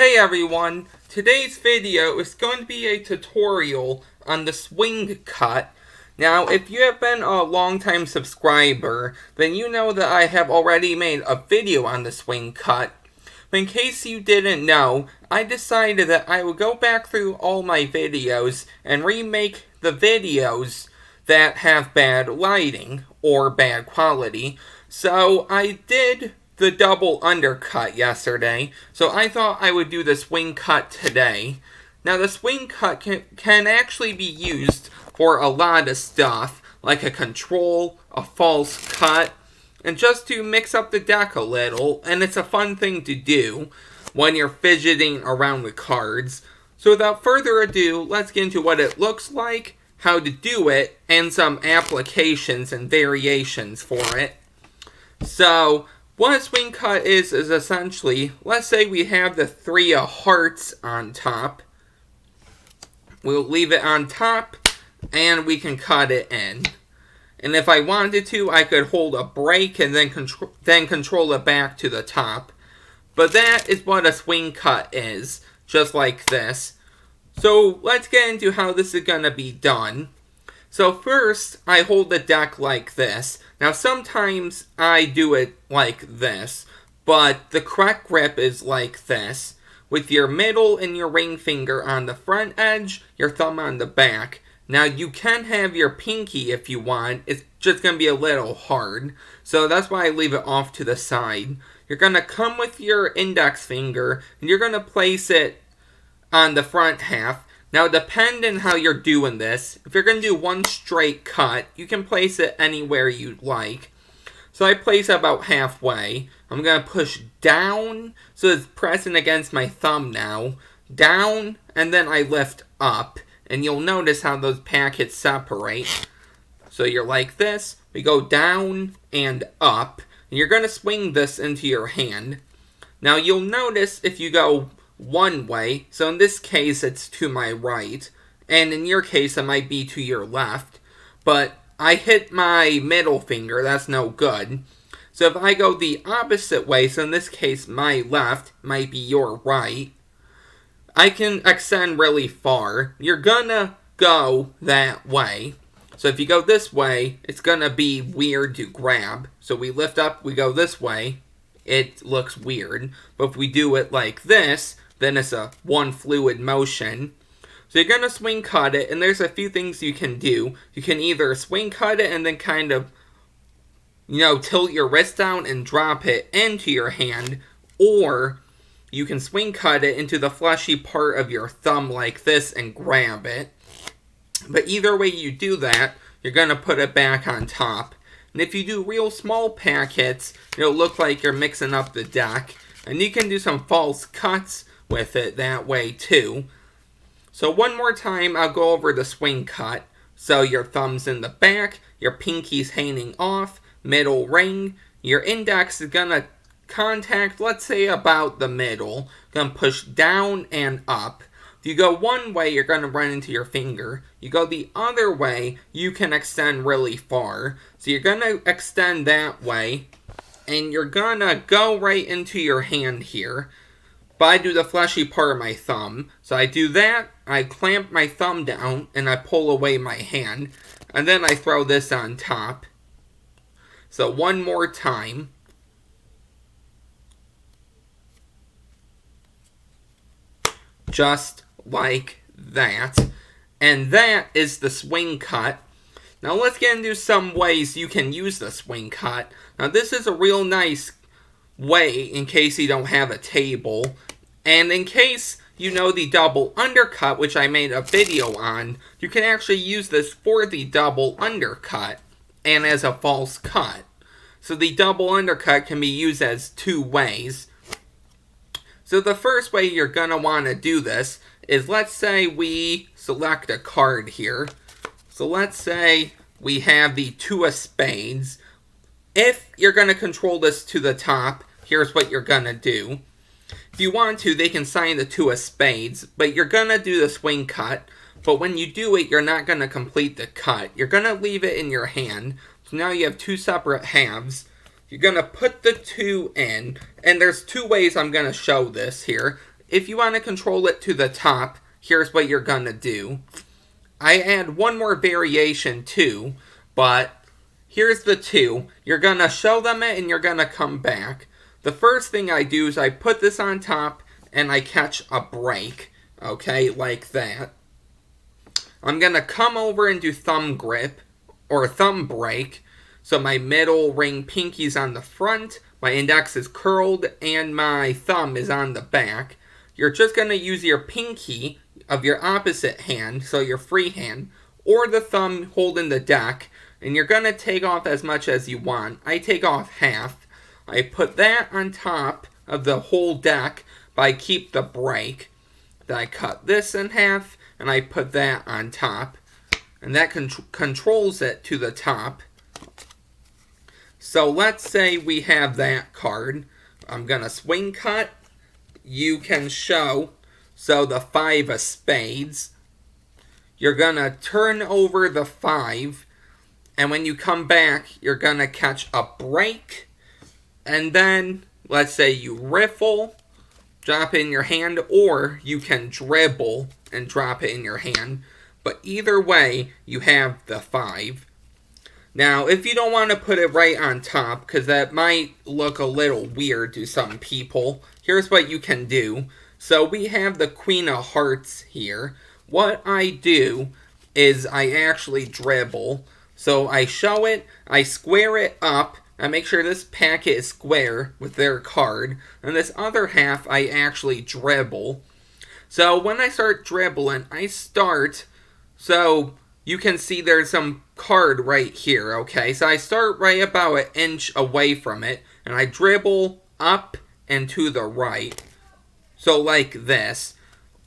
Hey everyone, today's video is going to be a tutorial on the swing cut. Now, if you have been a long-time subscriber, then you know that I have already made a video on the swing cut. But in case you didn't know, I decided that I would go back through all my videos and remake the videos that have bad lighting or bad quality. So I did the double undercut yesterday, so I thought I would do the swing cut today. Now the swing cut can actually be used for a lot of stuff, like a control, a false cut, and just to mix up the deck a little, and it's a fun thing to do when you're fidgeting around with cards. So without further ado, let's get into what it looks like, how to do it, and some applications and variations for it. So, what a swing cut is essentially, let's say we have the 3 of hearts on top. We'll leave it on top, and we can cut it in. And if I wanted to, I could hold a break and then control it back to the top. But that is what a swing cut is, just like this. So let's get into how this is going to be done. So first, I hold the deck like this. Now sometimes I do it like this, but the correct grip is like this, with your middle and your ring finger on the front edge, your thumb on the back. Now you can have your pinky if you want, it's just going to be a little hard, so that's why I leave it off to the side. You're going to come with your index finger, and you're going to place it on the front half. Now, depending on how you're doing this, if you're going to do one straight cut, you can place it anywhere you'd like. So I place it about halfway. I'm going to push down, so it's pressing against my thumb now. Down, and then I lift up. And you'll notice how those packets separate. So you're like this. We go down and up. And you're going to swing this into your hand. Now, you'll notice if you go one way, so in this case it's to my right, and in your case it might be to your left, but I hit my middle finger, that's no good. So if I go the opposite way, so in this case my left might be your right, I can extend really far. You're gonna go that way. So if you go this way, it's gonna be weird to grab. So we lift up, we go this way, it looks weird. But if we do it like this, then it's a one fluid motion. So you're going to swing cut it, and there's a few things you can do. You can either swing cut it and then kind of, tilt your wrist down and drop it into your hand, or you can swing cut it into the fleshy part of your thumb like this and grab it. But either way you do that, you're going to put it back on top. And if you do real small packets, it'll look like you're mixing up the deck. And you can do some false cuts with it that way too. So one more time, I'll go over the swing cut. So your thumb's in the back, your pinky's hanging off, middle ring, your index is gonna contact, let's say about the middle, gonna push down and up. If you go one way, you're gonna run into your finger. You go the other way, you can extend really far. So you're gonna extend that way, and you're gonna go right into your hand here. But I do the fleshy part of my thumb. So I do that, I clamp my thumb down, and I pull away my hand. And then I throw this on top. So one more time. Just like that. And that is the swing cut. Now let's get into some ways you can use the swing cut. Now this is a real nice way in case you don't have a table. And in case you know the double undercut, which I made a video on, you can actually use this for the double undercut and as a false cut. So the double undercut can be used as 2 ways. So the first way you're going to want to do this is, let's say we select a card here. So let's say we have the 2 of spades. If you're going to control this to the top, here's what you're going to do. If you want to, they can sign the 2 of spades, but you're going to do the swing cut. But when you do it, you're not going to complete the cut. You're going to leave it in your hand. So now you have 2 separate halves. You're going to put the 2 in, and there's 2 ways I'm going to show this here. if you want to control it to the top, here's what you're going to do. I add one more variation too, but here's the two. You're going to show them it and you're going to come back. The first thing I do is I put this on top and I catch a break, okay, like that. I'm going to come over and do thumb grip, or thumb break. So my middle ring pinky's on the front, my index is curled, and my thumb is on the back. You're just going to use your pinky of your opposite hand, so your free hand, or the thumb holding the deck, and you're going to take off as much as you want. I take off half. I put that on top of the whole deck, but I keep the break. Then I cut this in half, and I put that on top. And that controls it to the top. So let's say we have that card. I'm going to swing cut. You can show, so the 5 of spades. You're going to turn over the 5. And when you come back, you're going to catch a break. And then, let's say you riffle, drop it in your hand, or you can dribble and drop it in your hand. But either way, you have the 5. Now, if you don't want to put it right on top, because that might look a little weird to some people, here's what you can do. So we have the Queen of Hearts here. What I do is I actually dribble. So I show it, I square it up, I make sure this packet is square with their card, and this other half I actually dribble. So when I start dribbling, I start, so you can see there's some card right here, okay? So I start right about an inch away from it, and I dribble up and to the right. So like this.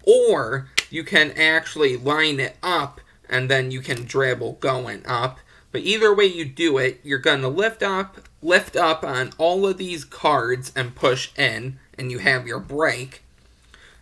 Or you can actually line it up, and then you can dribble going up. But either way you do it, you're going to lift up on all of these cards and push in, and you have your break.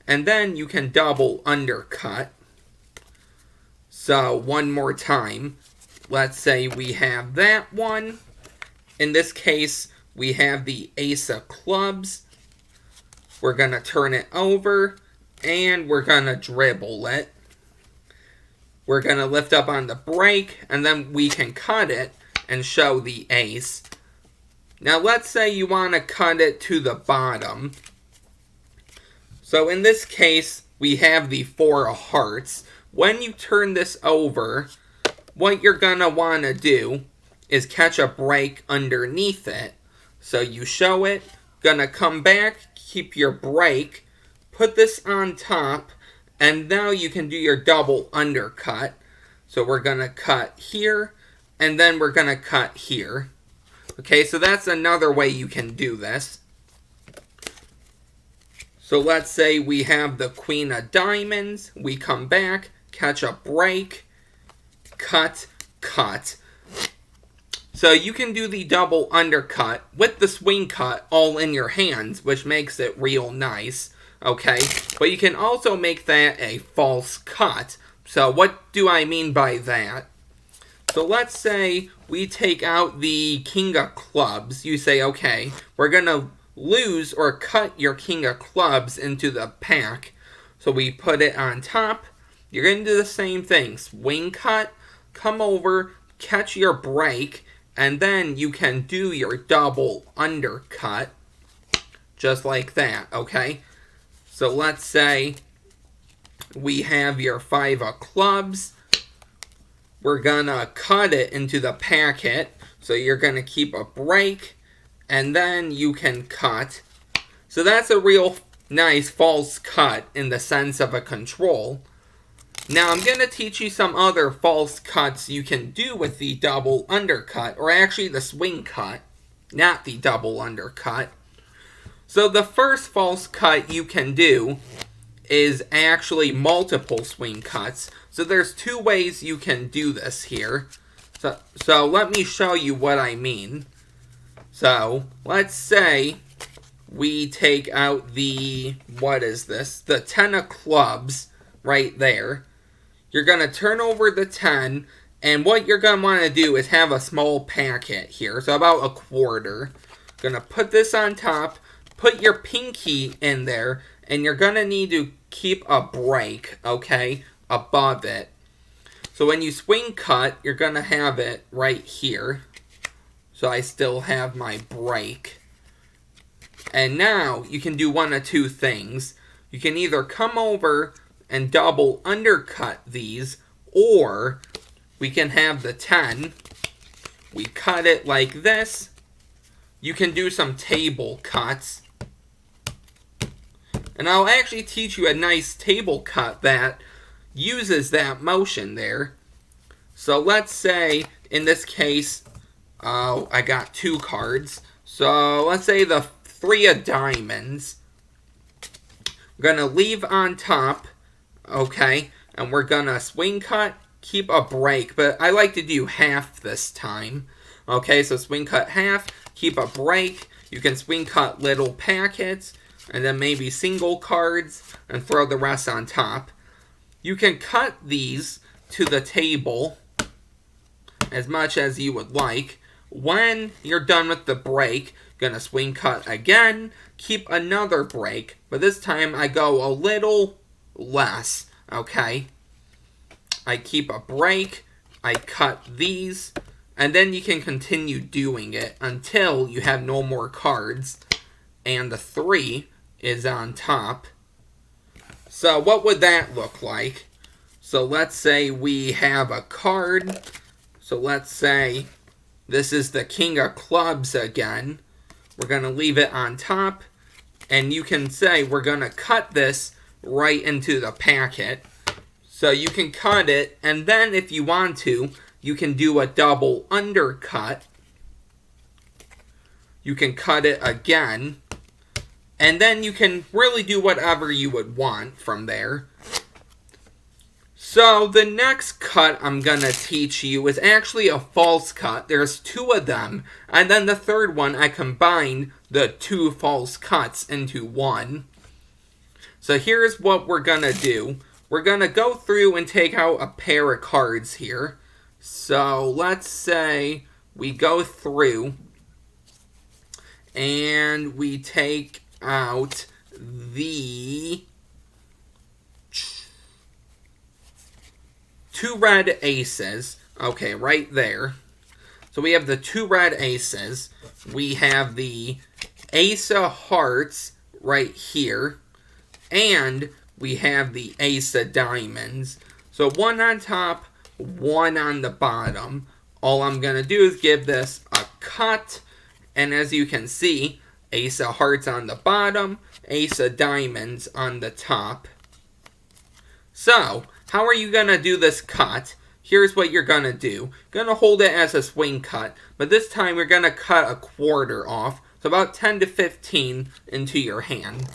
And then you can double undercut. So one more time, let's say we have that one. In this case, we have the Ace of Clubs. We're going to turn it over, and we're going to dribble it. We're going to lift up on the break, and then we can cut it and show the ace. Now let's say you want to cut it to the bottom. So in this case, we have the 4 of hearts. When you turn this over, what you're going to want to do is catch a break underneath it. So you show it, going to come back, keep your break, put this on top, and now you can do your double undercut. So we're going to cut here, and then we're going to cut here. Okay, so that's another way you can do this. So let's say we have the Queen of Diamonds. We come back, catch a break, cut, cut. So you can do the double undercut with the swing cut all in your hands, which makes it real nice. Okay, but you can also make that a false cut. So what do I mean by that? So let's say we take out the King of Clubs. You say, okay, we're going to lose or cut your King of Clubs into the pack. So we put it on top. You're going to do the same thing. Swing cut, come over, catch your break, and then you can do your double undercut. Just like that, okay? So let's say we have your 5 of clubs. We're going to cut it into the packet. So you're going to keep a break, and then you can cut. So that's a real nice false cut in the sense of a control. Now I'm going to teach you some other false cuts you can do with the double undercut, or actually the swing cut, not the double undercut. So the first false cut you can do is actually multiple swing cuts. So there's 2 ways you can do this here. So let me show you what I mean. So let's say we take out the, what is this? The 10 of clubs right there. You're going to turn over the 10, and what you're going to want to do is have a small packet here. So about a quarter. Going to put this on top. Put your pinky in there, and you're going to need to keep a break, okay, above it. So when you swing cut, you're going to have it right here. So I still have my break. And now you can do one of two things. You can either come over and double undercut these, or we can have the 10. We cut it like this. You can do some table cuts. And I'll actually teach you a nice table cut that uses that motion there. So let's say, in this case, I got 2 cards. So let's say the 3 of diamonds. We're going to leave on top, okay, and we're going to swing cut, keep a break, but I like to do half this time. Okay, so swing cut half, keep a break. You can swing cut little packets, and then maybe single cards, and throw the rest on top. You can cut these to the table as much as you would like. When you're done with the break, gonna swing cut again, keep another break, but this time I go a little less, okay? I keep a break, I cut these, and then you can continue doing it until you have no more cards, and the 3 is on top. So what would that look like? So let's say we have a card. So let's say this is the King of Clubs again. We're going to leave it on top. And you can say we're going to cut this right into the packet. So you can cut it. And then if you want to, you can do a double undercut. You can cut it again. And then you can really do whatever you would want from there. So the next cut I'm going to teach you is actually a false cut. There's 2 of them. And then the third one, I combined the 2 false cuts into one. So here's what we're going to do. We're going to go through and take out a pair of cards here. So let's say we go through and we take out the 2 red aces. Okay, right there. So we have the 2 red aces. We have the ace of hearts right here. And we have the ace of diamonds. So 1 on top, 1 on the bottom. All I'm going to do is give this a cut. And as you can see, ace of hearts on the bottom, ace of diamonds on the top. So, how are you going to do this cut? Here's what you're going to do. You're going to hold it as a swing cut, but this time you're going to cut a quarter off, so about 10 to 15 into your hand.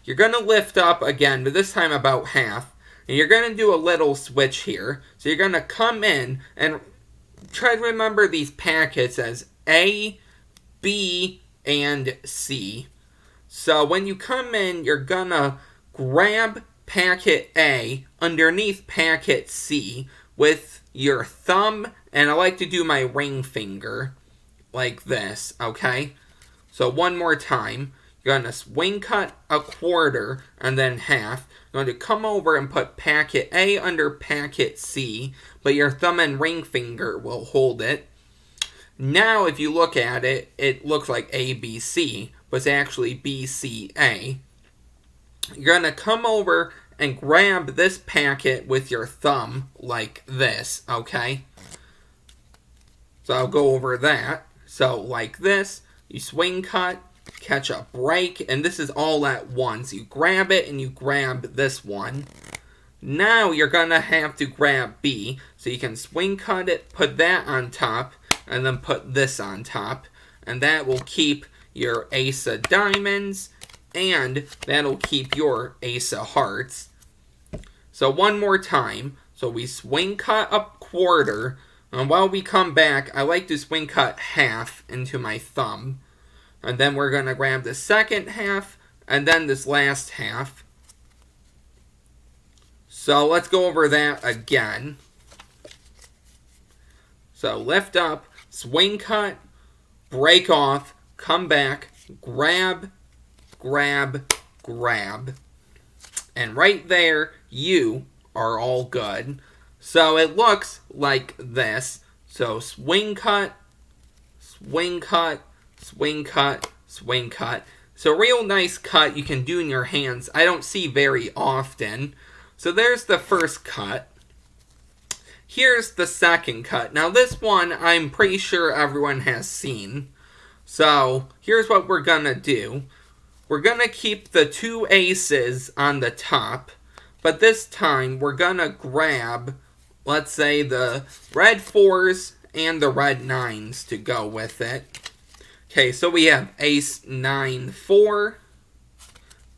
You're going to lift up again, but this time about half, and you're going to do a little switch here. So you're going to come in and try to remember these packets as A, B, and C. So when you come in, you're going to grab packet A underneath packet C with your thumb, and I like to do my ring finger like this, okay? So one more time, you're going to swing cut a quarter and then half. You're going to come over and put packet A under packet C, but your thumb and ring finger will hold it. Now if you look at it, it looks like ABC, but it's actually BCA. You're going to come over and grab this packet with your thumb like this, okay? So I'll go over that. So like this, you swing cut, catch a break, and this is all at once. You grab it and you grab this one. Now you're going to have to grab B, so you can swing cut it, put that on top, and then put this on top. And that will keep your ace of diamonds, and that'll keep your ace of hearts. So one more time. So we swing cut a quarter. And while we come back, I like to swing cut half into my thumb. And then we're going to grab the second half and then this last half. So let's go over that again. So lift up, swing cut, break off, come back, grab, grab, grab. And right there, you are all good. So it looks like this. So swing cut, swing cut, swing cut, swing cut. So real nice cut you can do in your hands. I don't see very often. So there's the first cut. Here's the second cut. Now this one I'm pretty sure everyone has seen. So here's what we're gonna do. We're gonna keep the two aces on the top, but this time we're gonna grab, let's say, the red fours and the red nines to go with it. Okay, so we have ace 9 4,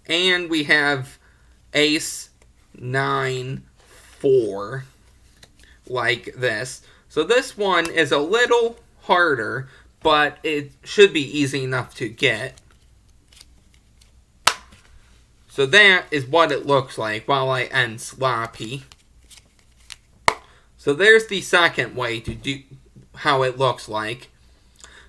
and we have ace 9 4, like this. So this one is a little harder, but it should be easy enough to get. So that is what it looks like while I end sloppy. So there's the second way to do how it looks like.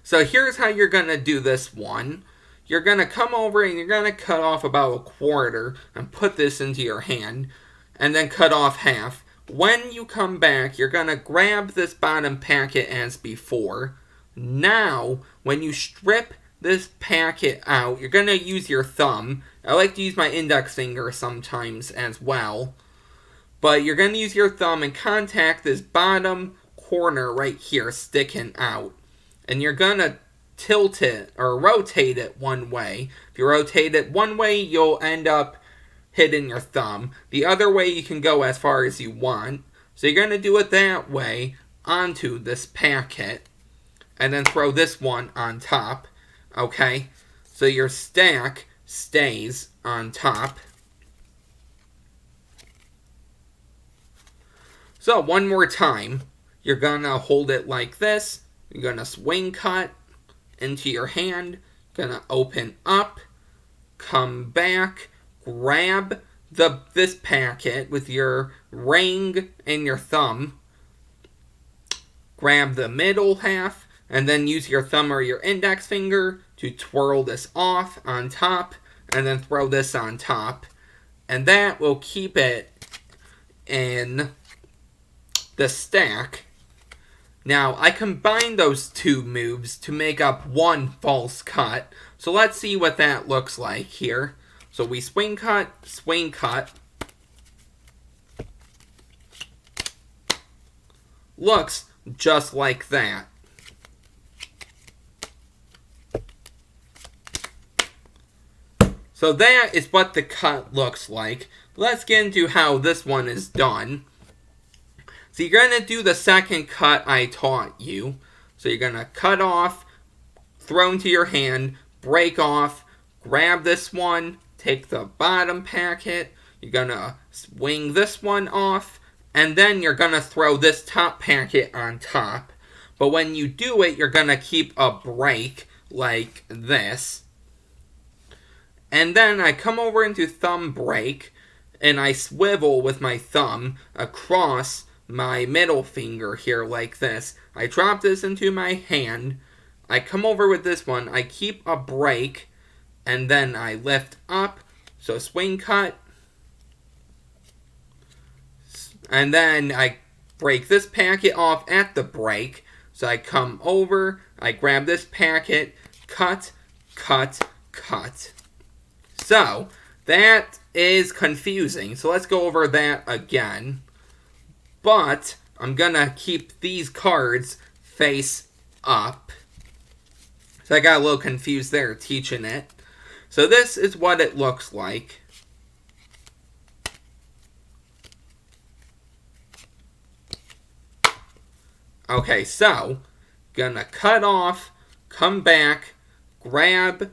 So here's how you're going to do this one. You're going to come over and you're going to cut off about a quarter and put this into your hand. And then cut off half. When you come back, you're going to grab this bottom packet as before. Now, when you strip this packet out, you're going to use your thumb. I like to use my index finger sometimes as well. But you're going to use your thumb and contact this bottom corner right here sticking out. And you're going to tilt it or rotate it one way. If you rotate it one way, you'll end up hitting your thumb. The other way, you can go as far as you want. So you're going to do it that way onto this packet. And then throw this one on top. Okay? So your stack stays on top. So one more time. You're going to hold it like this. You're going to swing cut into your hand. Going to open up. Come back. Grab this packet with your ring and your thumb. Grab the middle half. And then use your thumb or your index finger to twirl this off on top. And then throw this on top. And that will keep it in the stack. Now, I combined those two moves to make up one false cut. So let's see what that looks like here. So we swing cut, swing cut. Looks just like that. So that is what the cut looks like. Let's get into how this one is done. So you're going to do the second cut I taught you. So you're going to cut off, throw into your hand, break off, grab this one, take the bottom packet, you're going to swing this one off, and then you're going to throw this top packet on top. But when you do it, you're going to keep a break like this. And then I come over into thumb break, and I swivel with my thumb across my middle finger here like this. I drop this into my hand. I come over with this one. I keep a break. And then I lift up. So swing cut. And then I break this packet off at the break. So I come over. I grab this packet. Cut, cut, cut. So that is confusing. So let's go over that again. But I'm going to keep these cards face up. So I got a little confused there teaching it. So this is what it looks like. Okay, so gonna cut off, come back, grab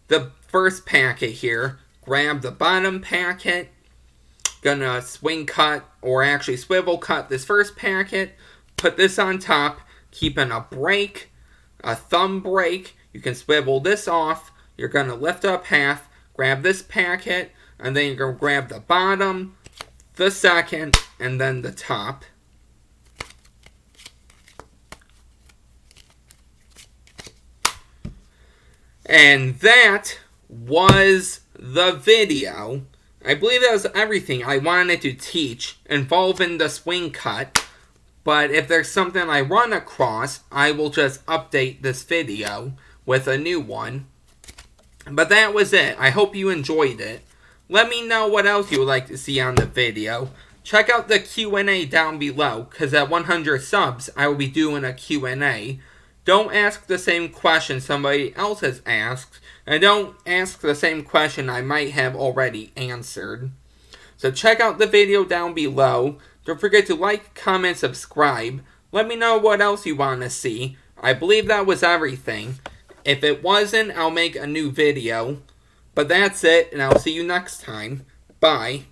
the first packet here, grab the bottom packet, gonna swing cut, or actually swivel cut this first packet, put this on top, keeping a break, a thumb break. You can swivel this off. You're gonna lift up half, grab this packet, and then you're gonna grab the bottom, the second, and then the top. And that was the video. I believe that was everything I wanted to teach involving the swing cut. But if there's something I run across, I will just update this video with a new one. But that was it. I hope you enjoyed it. Let me know what else you would like to see on the video. Check out the Q&A down below, because at 100 subs, I will be doing a Q&A. Don't ask the same question somebody else has asked, and don't ask the same question I might have already answered. So check out the video down below. Don't forget to like, comment, subscribe. Let me know what else you want to see. I believe that was everything. If it wasn't, I'll make a new video. But that's it, and I'll see you next time. Bye.